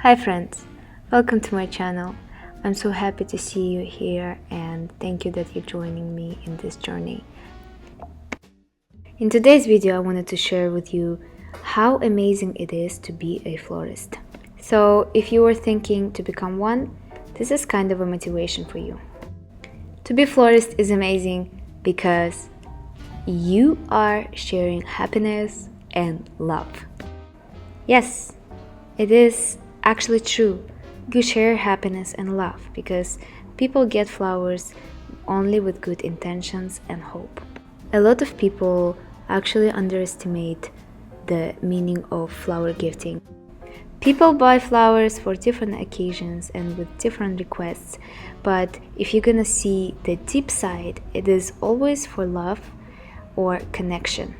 Hi friends, welcome to my channel. I'm so happy to see you here and thank you that you're joining me in this journey. In today's video, I wanted to share with you how amazing it is to be a florist. So if you were thinking to become one, this is kind of a motivation for you. To be florist is amazing because you are sharing happiness and love. Yes, it is actually true. You share happiness and love because people get flowers only with good intentions and hope. A lot of people actually underestimate the meaning of flower gifting. People buy flowers for different occasions and with different requests, but if you're gonna see the deep side, it is always for love or connection.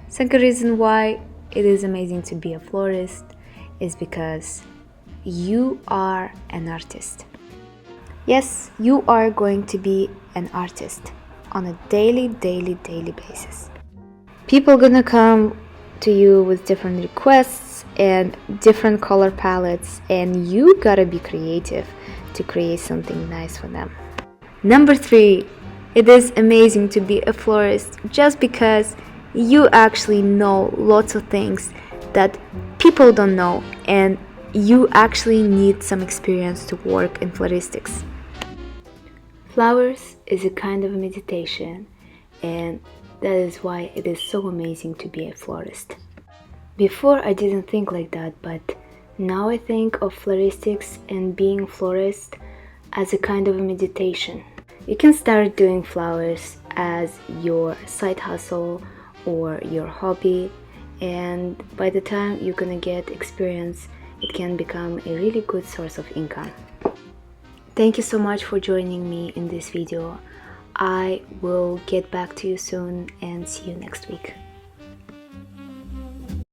Second reason why it is amazing to be a florist is because you are an artist. Yes, you are going to be an artist on a daily basis. People gonna come to you with different requests and different color palettes, and you gotta be creative to create something nice for them. Number 3, it is amazing to be a florist just because you actually know lots of things that people don't know, and you actually need some experience to work in floristics. Flowers is a kind of meditation, and that is why it is so amazing to be a florist. Before I didn't think like that, but now I think of floristics and being florist as a kind of a meditation. You can start doing flowers as your side hustle or your hobby, and by the time you're gonna get experience, it can become a really good source of income. Thank you so much for joining me in this video. I will get back to you soon and see you next week.